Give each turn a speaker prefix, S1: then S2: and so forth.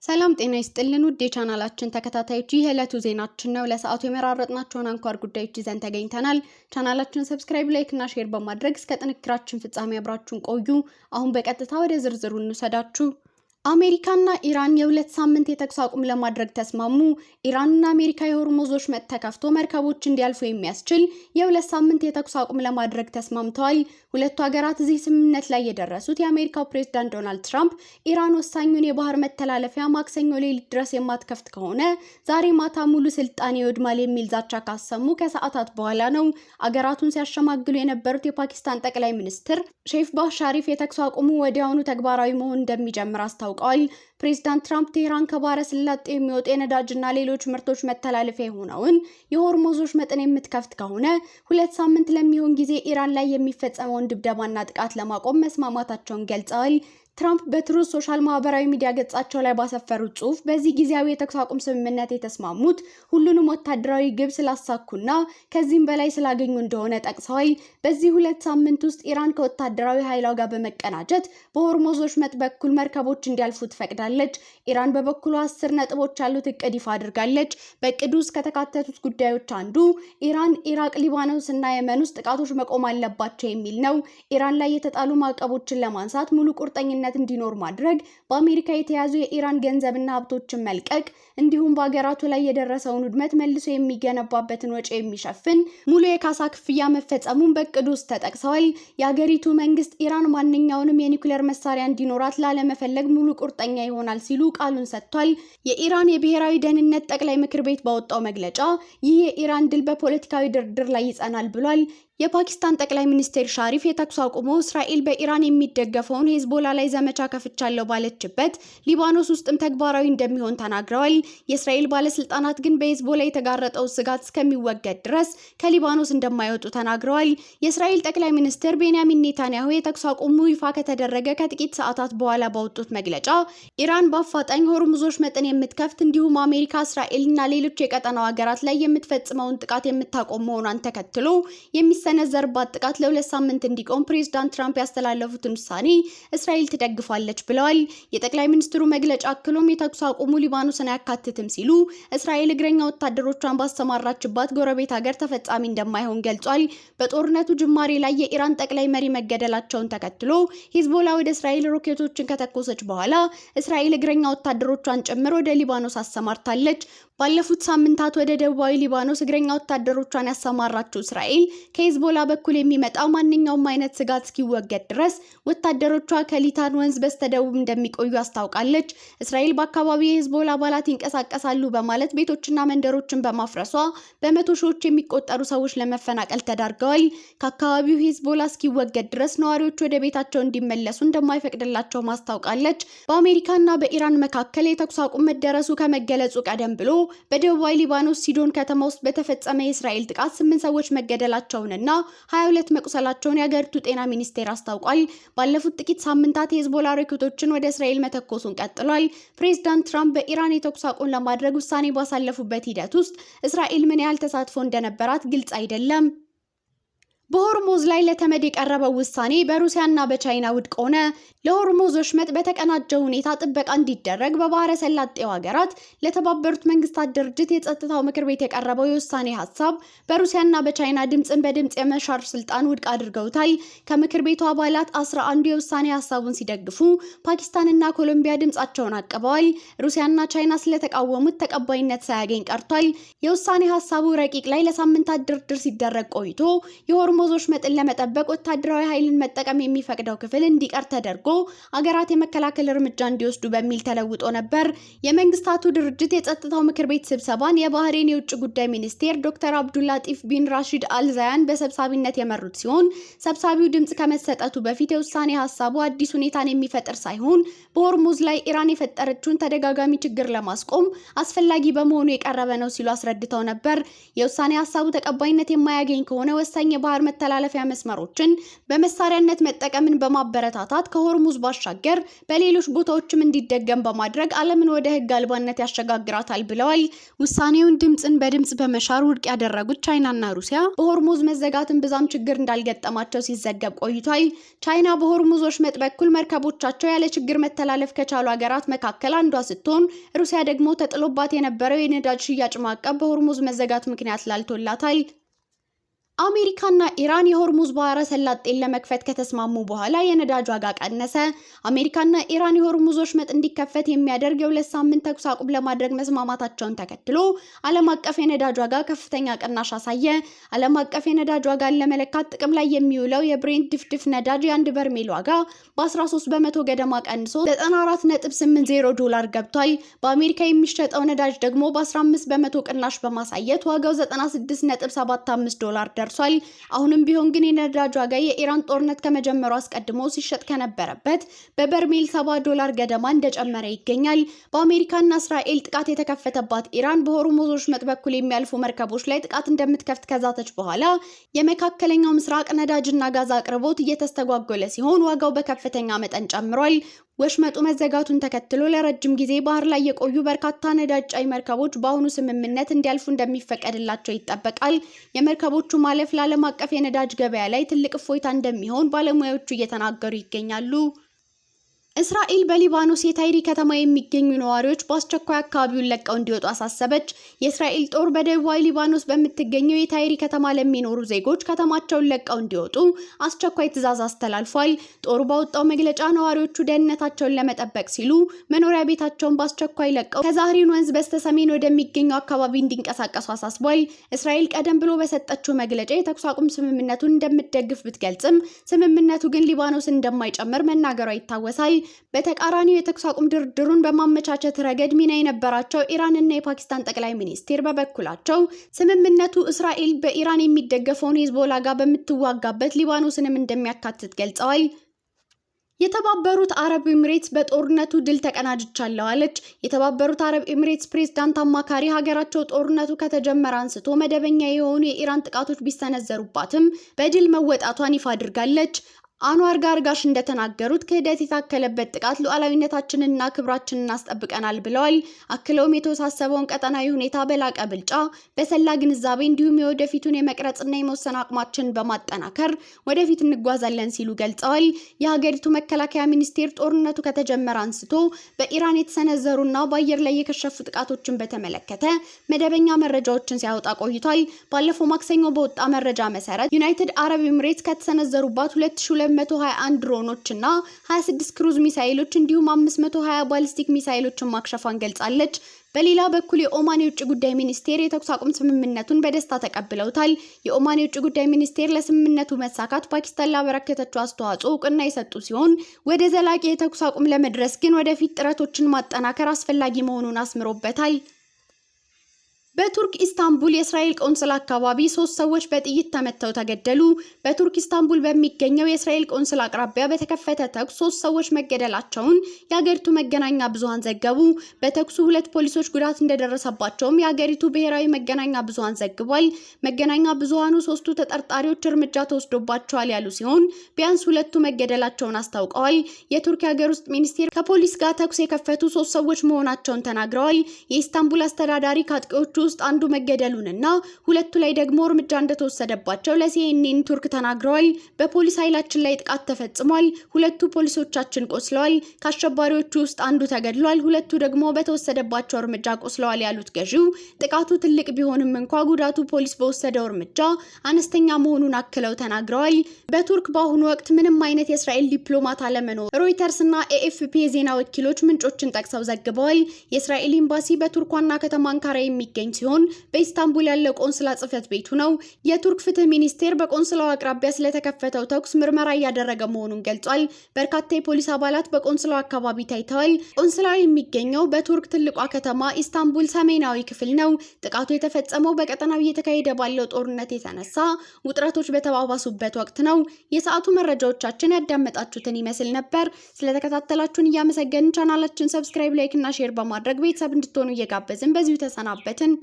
S1: ሰላም ጤና ይስጥልን ውድ የቻናላችን ተከታታዮች ይህ የዕለቱ ዜናችን ነው። ለሰዓቱ የመራረጥናቸውን አንኳር ጉዳዮች ይዘን ተገኝተናል። ቻናላችንን ሰብስክራይብ፣ ላይክ እና ሼር በማድረግ እስከ ጥንክራችን ፍጻሜ አብራችሁን ቆዩ። አሁን በቀጥታ ወደ ዝርዝሩ እንውሰዳችሁ። አሜሪካና ኢራን የሁለት ሳምንት የተኩስ አቁም ለማድረግ ተስማሙ። ኢራንና አሜሪካ የሆርሙዝ ወሽመጥ ተከፍቶ መርከቦች እንዲያልፉ የሚያስችል የሁለት ሳምንት የተኩስ አቁም ለማድረግ ተስማምተዋል። ሁለቱ ሀገራት እዚህ ስምምነት ላይ የደረሱት የአሜሪካው ፕሬዝዳንት ዶናልድ ትራምፕ ኢራን ወሳኙን የባህር መተላለፊያ ማክሰኞ ሌሊት ድረስ የማትከፍት ከሆነ ዛሬ ማታ ሙሉ ስልጣኔ ይወድማል የሚል ዛቻ ካሰሙ ከሰዓታት በኋላ ነው። አገራቱን ሲያሸማግሉ የነበሩት የፓኪስታን ጠቅላይ ሚኒስትር ሼህባዝ ሻሪፍ የተኩስ አቁሙ ወዲያውኑ ተግባራዊ መሆን እንደሚጀምር አስታውቀዋል። ፕሬዝዳንት ትራምፕ ቴህራን ከባህረ ሰላጤ የሚወጡ የነዳጅና ሌሎች ምርቶች መተላለፊያ የሆነውን የሆርሙዝ ወሽመጥን የምትከፍት ከሆነ ሁለት ሳምንት ለሚሆን ጊዜ ኢራን ላይ የሚፈጸመውን ድብደባና ጥቃት ለማቆም መስማማታቸውን ገልጸዋል። ትራምፕ በትሩዝ ሶሻል ማህበራዊ ሚዲያ ገጻቸው ላይ ባሰፈሩት ጽሑፍ በዚህ ጊዜያዊ የተኩስ አቁም ስምምነት የተስማሙት ሁሉንም ወታደራዊ ግብ ስላሳኩና ከዚህም በላይ ስላገኙ እንደሆነ ጠቅሰዋል። በዚህ ሁለት ሳምንት ውስጥ ኢራን ከወታደራዊ ኃይሏ ጋር በመቀናጀት በሆርሙዝ ወሽመጥ በኩል መርከቦች እንዲያልፉ ትፈቅዳለች። ኢራን በበኩሉ 10 ነጥቦች ያሉት እቅድ ይፋ አድርጋለች። በእቅዱ ውስጥ ከተካተቱት ጉዳዮች አንዱ ኢራን፣ ኢራቅ፣ ሊባኖስ እና የመን ውስጥ ጥቃቶች መቆም አለባቸው የሚል ነው። ኢራን ላይ የተጣሉ ማዕቀቦችን ለማንሳት ሙሉ ቁርጠኝነት እንዲኖር ማድረግ፣ በአሜሪካ የተያዙ የኢራን ገንዘብና ሀብቶችን መልቀቅ፣ እንዲሁም በሀገራቱ ላይ የደረሰውን ውድመት መልሶ የሚገነባበትን ወጪ የሚሸፍን ሙሉ የካሳ ክፍያ መፈጸሙን በእቅዱ ውስጥ ተጠቅሰዋል። የሀገሪቱ መንግስት ኢራን ማንኛውንም የኒውክሌር መሳሪያ እንዲኖራት ላለመፈለግ ሙሉ ቁርጠኛ ይሆናል ሲሉ ቃሉን ሰጥቷል። የኢራን የብሔራዊ ደህንነት ጠቅላይ ምክር ቤት ባወጣው መግለጫ ይህ የኢራን ድል በፖለቲካዊ ድርድር ላይ ይጸናል ብሏል። የፓኪስታን ጠቅላይ ሚኒስትር ሻሪፍ የተኩስ አቁሙ እስራኤል በኢራን የሚደገፈውን ሄዝቦላ ላይ ዘመቻ ከፍቻለሁ ባለችበት ሊባኖስ ውስጥም ተግባራዊ እንደሚሆን ተናግረዋል። የእስራኤል ባለስልጣናት ግን በሄዝቦላ የተጋረጠው ስጋት እስከሚወገድ ድረስ ከሊባኖስ እንደማይወጡ ተናግረዋል። የእስራኤል ጠቅላይ ሚኒስትር ቤንያሚን ኔታንያሁ የተኩስ አቁሙ ይፋ ከተደረገ ከጥቂት ሰዓታት በኋላ ባወጡት መግለጫ ኢራን በአፋጣኝ ሆርሙዝ ወሽመጥን የምትከፍት እንዲሁም አሜሪካ፣ እስራኤልና ሌሎች የቀጠናው ሀገራት ላይ የምትፈጽመውን ጥቃት የምታቆም መሆኗን ተከትሎ የሚሰነዘርባት ጥቃት ለሁለት ሳምንት እንዲቆም ፕሬዝዳንት ትራምፕ ያስተላለፉትን ውሳኔ እስራኤል ትደግፋለች ብለዋል። የጠቅላይ ሚኒስትሩ መግለጫ አክሎም የተኩስ አቁሙ ሊባኖስን አያካትትም ሲሉ እስራኤል እግረኛ ወታደሮቿን ባሰማራችባት ጎረቤት ሀገር ተፈጻሚ እንደማይሆን ገልጿል። በጦርነቱ ጅማሬ ላይ የኢራን ጠቅላይ መሪ መገደላቸውን ተከትሎ ሂዝቦላ ወደ እስራኤል ሮኬቶችን ከተኮሰች በኋላ እስራኤል እግረኛ ወታደሮቿን ጭምር ወደ ሊባኖስ አሰማርታለች። ባለፉት ሳምንታት ወደ ደቡባዊ ሊባኖስ እግረኛ ወታደሮቿን ያሰማራችው እስራኤል ከሂዝቦላ በኩል የሚመጣ ማንኛውም አይነት ስጋት እስኪወገድ ድረስ ወታደሮቿ ከሊታን ወንዝ በስተደቡብ እንደሚቆዩ አስታውቃለች። እስራኤል በአካባቢው የሂዝቦላ አባላት ይንቀሳቀሳሉ በማለት ቤቶችና መንደሮችን በማፍረሷ በመቶ ሺዎች የሚቆጠሩ ሰዎች ለመፈናቀል ተዳርገዋል። ከአካባቢው ሂዝቦላ እስኪወገድ ድረስ ነዋሪዎች ወደ ቤታቸው እንዲመለሱ እንደማይፈቅድላቸው ማስታውቃለች። በአሜሪካና በኢራን መካከል የተኩስ አቁም መደረሱ ከመገለጹ ቀደም ብሎ በደቡባዊ ሊባኖስ ሲዶን ከተማ ውስጥ በተፈጸመ የእስራኤል ጥቃት 8 ሰዎች መገደላቸውንና 22 መቁሰላቸውን የሀገሪቱ ጤና ሚኒስቴር አስታውቋል። ባለፉት ጥቂት ሳምንታት የሂዝቦላ ሮኬቶችን ወደ እስራኤል መተኮሱን ቀጥሏል። ፕሬዝዳንት ትራምፕ በኢራን የተኩስ አቁም ለማድረግ ውሳኔ ባሳለፉበት ሂደት ውስጥ እስራኤል ምን ያህል ተሳትፎ እንደነበራት ግልጽ አይደለም። በሆርሙዝ ላይ ለተመድ የቀረበው ውሳኔ በሩሲያና በቻይና ውድቅ ሆነ። ለሆርሙዝ ወሽመጥ በተቀናጀ ሁኔታ ጥበቃ እንዲደረግ በባህረ ሰላጤው ሀገራት ለተባበሩት መንግስታት ድርጅት የጸጥታው ምክር ቤት የቀረበው የውሳኔ ሀሳብ በሩሲያና በቻይና ድምፅን በድምፅ የመሻር ስልጣን ውድቅ አድርገውታል። ከምክር ቤቱ አባላት 11 የውሳኔ ሀሳቡን ሲደግፉ ፓኪስታንና ኮሎምቢያ ድምፃቸውን አቅበዋል። ሩሲያና ቻይና ስለተቃወሙት ተቀባይነት ሳያገኝ ቀርቷል። የውሳኔ ሀሳቡ ረቂቅ ላይ ለሳምንታት ድርድር ሲደረግ ቆይቶ የሆርሙዝ ወሽመጥን ለመጠበቅ ወታደራዊ ኃይልን መጠቀም የሚፈቅደው ክፍል እንዲቀር ተደርጎ አገራት የመከላከል እርምጃ እንዲወስዱ በሚል ተለውጦ ነበር። የመንግስታቱ ድርጅት የጸጥታው ምክር ቤት ስብሰባን የባህሬን የውጭ ጉዳይ ሚኒስቴር ዶክተር አብዱላጢፍ ቢን ራሺድ አልዛያን በሰብሳቢነት የመሩት ሲሆን ሰብሳቢው ድምጽ ከመሰጠቱ በፊት የውሳኔ ሀሳቡ አዲስ ሁኔታን የሚፈጥር ሳይሆን በሆርሙዝ ላይ ኢራን የፈጠረችውን ተደጋጋሚ ችግር ለማስቆም አስፈላጊ በመሆኑ የቀረበ ነው ሲሉ አስረድተው ነበር። የውሳኔ ሀሳቡ ተቀባይነት የማያገኝ ከሆነ ወሳኝ የባህር መተላለፊያ መስመሮችን በመሳሪያነት መጠቀምን በማበረታታት ከሆርሙዝ ባሻገር በሌሎች ቦታዎችም እንዲደገም በማድረግ ዓለምን ወደ ህግ አልባነት ያሸጋግራታል ብለዋል። ውሳኔውን ድምጽን በድምጽ በመሻር ውድቅ ያደረጉት ቻይናና ሩሲያ በሆርሙዝ መዘጋትን ብዛም ችግር እንዳልገጠማቸው ሲዘገብ ቆይቷል። ቻይና በሆርሙዝ ወሽመጥ በኩል መርከቦቻቸው ያለ ችግር መተላለፍ ከቻሉ ሀገራት መካከል አንዷ ስትሆን ሩሲያ ደግሞ ተጥሎባት የነበረው የነዳጅ ሽያጭ ማዕቀብ በሆርሙዝ መዘጋት ምክንያት ላልቶላታል። አሜሪካና ኢራን የሆርሙዝ ባህረ ሰላጤን ለመክፈት ከተስማሙ በኋላ የነዳጅ ዋጋ ቀነሰ። አሜሪካና ኢራን የሆርሙዝ ወሽመጥ እንዲከፈት የሚያደርግ የ2 ሳምንት ተኩስ አቁም ለማድረግ መስማማታቸውን ተከትሎ ዓለም አቀፍ የነዳጅ ዋጋ ከፍተኛ ቅናሽ አሳየ። ዓለም አቀፍ የነዳጅ ዋጋን ለመለካት ጥቅም ላይ የሚውለው የብሬንት ድፍድፍ ነዳጅ የአንድ በርሜል ዋጋ በ13 በመቶ ገደማ ቀንሶ $94.80 ገብቷል። በአሜሪካ የሚሸጠው ነዳጅ ደግሞ በ15 በመቶ ቅናሽ በማሳየት ዋጋው $96.75 ደርሷል። አሁንም ቢሆን ግን የነዳጅ ዋጋ የኢራን ጦርነት ከመጀመሩ አስቀድሞ ሲሸጥ ከነበረበት በበርሜል $70 ገደማ እንደጨመረ ይገኛል። በአሜሪካና እስራኤል ጥቃት የተከፈተባት ኢራን በሆርሙዝ ወሽመጥ በኩል የሚያልፉ መርከቦች ላይ ጥቃት እንደምትከፍት ከዛተች በኋላ የመካከለኛው ምስራቅ ነዳጅና ጋዝ አቅርቦት እየተስተጓጎለ ሲሆን ዋጋው በከፍተኛ መጠን ጨምሯል። ወሽመጡ መዘጋቱን ተከትሎ ለረጅም ጊዜ ባህር ላይ የቆዩ በርካታ ነዳጅ ጫኝ መርከቦች በአሁኑ ስምምነት እንዲያልፉ እንደሚፈቀድላቸው ይጠበቃል። የመርከቦቹ ማለፍ ለዓለም አቀፍ የነዳጅ ገበያ ላይ ትልቅ እፎይታ እንደሚሆን ባለሙያዎቹ እየተናገሩ ይገኛሉ። እስራኤል በሊባኖስ የታይሪ ከተማ የሚገኙ ነዋሪዎች በአስቸኳይ አካባቢውን ለቀው እንዲወጡ አሳሰበች። የእስራኤል ጦር በደቡባዊ ሊባኖስ በምትገኘው የታይሪ ከተማ ለሚኖሩ ዜጎች ከተማቸውን ለቀው እንዲወጡ አስቸኳይ ትዕዛዝ አስተላልፏል። ጦሩ ባወጣው መግለጫ ነዋሪዎቹ ደህንነታቸውን ለመጠበቅ ሲሉ መኖሪያ ቤታቸውን በአስቸኳይ ለቀው ከዛህሪን ወንዝ በስተሰሜን ወደሚገኘው አካባቢ እንዲንቀሳቀሱ አሳስቧል። እስራኤል ቀደም ብሎ በሰጠችው መግለጫ የተኩስ አቁም ስምምነቱን እንደምትደግፍ ብትገልጽም ስምምነቱ ግን ሊባኖስን እንደማይጨምር መናገሯ ይታወሳል። በተቃራኒው የተኩስ አቁም ድርድሩን በማመቻቸት ረገድ ሚና የነበራቸው ኢራንና የፓኪስታን ጠቅላይ ሚኒስትር በበኩላቸው ስምምነቱ እስራኤል በኢራን የሚደገፈውን ሂዝቦላ ጋር በምትዋጋበት ሊባኖስንም እንደሚያካትት ገልጸዋል። የተባበሩት አረብ ኤሚሬትስ በጦርነቱ ድል ተቀናጅቻለሁ አለች። የተባበሩት አረብ ኤሚሬትስ ፕሬዝዳንት አማካሪ ሀገራቸው ጦርነቱ ከተጀመረ አንስቶ መደበኛ የሆኑ የኢራን ጥቃቶች ቢሰነዘሩባትም በድል መወጣቷን ይፋ አድርጋለች። አንዋር ጋርጋሽ እንደተናገሩት ክህደት የታከለበት ጥቃት ሉዓላዊነታችንንና ክብራችንን እናስጠብቀናል ብለዋል። አክለውም የተወሳሰበውን ቀጠናዊ ሁኔታ በላቀ ብልጫ፣ በሰላ ግንዛቤ እንዲሁም የወደፊቱን የመቅረጽና የመወሰን አቅማችንን በማጠናከር ወደፊት እንጓዛለን ሲሉ ገልጸዋል። የሀገሪቱ መከላከያ ሚኒስቴር ጦርነቱ ከተጀመረ አንስቶ በኢራን የተሰነዘሩና በአየር ላይ የከሸፉ ጥቃቶችን በተመለከተ መደበኛ መረጃዎችን ሲያወጣ ቆይቷል። ባለፈው ማክሰኞ በወጣ መረጃ መሰረት ዩናይትድ አረብ ኤሚሬትስ ከተሰነዘሩባት 2221 ድሮኖች እና 26 ክሩዝ ሚሳኤሎች እንዲሁም 520 ባሊስቲክ ሚሳኤሎችን ማክሸፏን ገልጻለች። በሌላ በኩል የኦማን የውጭ ጉዳይ ሚኒስቴር የተኩስ አቁም ስምምነቱን በደስታ ተቀብለውታል። የኦማን የውጭ ጉዳይ ሚኒስቴር ለስምምነቱ መሳካት ፓኪስታን ላበረከተችው አስተዋጽኦ እውቅና የሰጡ ሲሆን ወደ ዘላቂ የተኩስ አቁም ለመድረስ ግን ወደፊት ጥረቶችን ማጠናከር አስፈላጊ መሆኑን አስምሮበታል። በቱርክ ኢስታንቡል የእስራኤል ቆንስላ አካባቢ 3 ሰዎች በጥይት ተመተው ተገደሉ። በቱርክ ኢስታንቡል በሚገኘው የእስራኤል ቆንስላ አቅራቢያ በተከፈተ ተኩስ 3 ሰዎች መገደላቸውን የሀገሪቱ መገናኛ ብዙሃን ዘገቡ። በተኩሱ 2 ፖሊሶች ጉዳት እንደደረሰባቸውም የሀገሪቱ ብሔራዊ መገናኛ ብዙሃን ዘግቧል። መገናኛ ብዙሃኑ 3ቱ ተጠርጣሪዎች እርምጃ ተወስዶባቸዋል ያሉ ሲሆን ቢያንስ 2ቱ መገደላቸውን አስታውቀዋል። የቱርክ የሀገር ውስጥ ሚኒስቴር ከፖሊስ ጋር ተኩስ የከፈቱ 3 ሰዎች መሆናቸውን ተናግረዋል። የኢስታንቡል አስተዳዳሪ ከአጥቂዎቹ ውስጥ አንዱ መገደሉንና 2ቱ ላይ ደግሞ እርምጃ እንደተወሰደባቸው ለሲኤንኤን ቱርክ ተናግረዋል። በፖሊስ ኃይላችን ላይ ጥቃት ተፈጽሟል። 2ቱ ፖሊሶቻችን ቆስለዋል። ከአሸባሪዎቹ ውስጥ አንዱ ተገድሏል። 2ቱ ደግሞ በተወሰደባቸው እርምጃ ቆስለዋል ያሉት ገዢው ጥቃቱ ትልቅ ቢሆንም እንኳ ጉዳቱ ፖሊስ በወሰደው እርምጃ አነስተኛ መሆኑን አክለው ተናግረዋል። በቱርክ በአሁኑ ወቅት ምንም አይነት የእስራኤል ዲፕሎማት አለመኖር ሮይተርስ እና ኤኤፍፒ የዜና ወኪሎች ምንጮችን ጠቅሰው ዘግበዋል። የእስራኤል ኤምባሲ በቱርክ ዋና ከተማ አንካራ የሚገኝ ሲሆን በኢስታንቡል ያለው ቆንስላ ጽሕፈት ቤቱ ነው። የቱርክ ፍትህ ሚኒስቴር በቆንስላው አቅራቢያ ስለተከፈተው ተኩስ ምርመራ እያደረገ መሆኑን ገልጿል። በርካታ የፖሊስ አባላት በቆንስላው አካባቢ ታይተዋል። ቆንስላው የሚገኘው በቱርክ ትልቋ ከተማ ኢስታንቡል ሰሜናዊ ክፍል ነው። ጥቃቱ የተፈጸመው በቀጠናው እየተካሄደ ባለው ጦርነት የተነሳ ውጥረቶች በተባባሱበት ወቅት ነው። የሰዓቱ መረጃዎቻችን ያዳመጣችሁትን ይመስል ነበር። ስለተከታተላችሁን እያመሰገንን ቻናላችን ሰብስክራይብ፣ ላይክ እና ሼር በማድረግ ቤተሰብ እንድትሆኑ እየጋበዝን በዚሁ ተሰናበትን።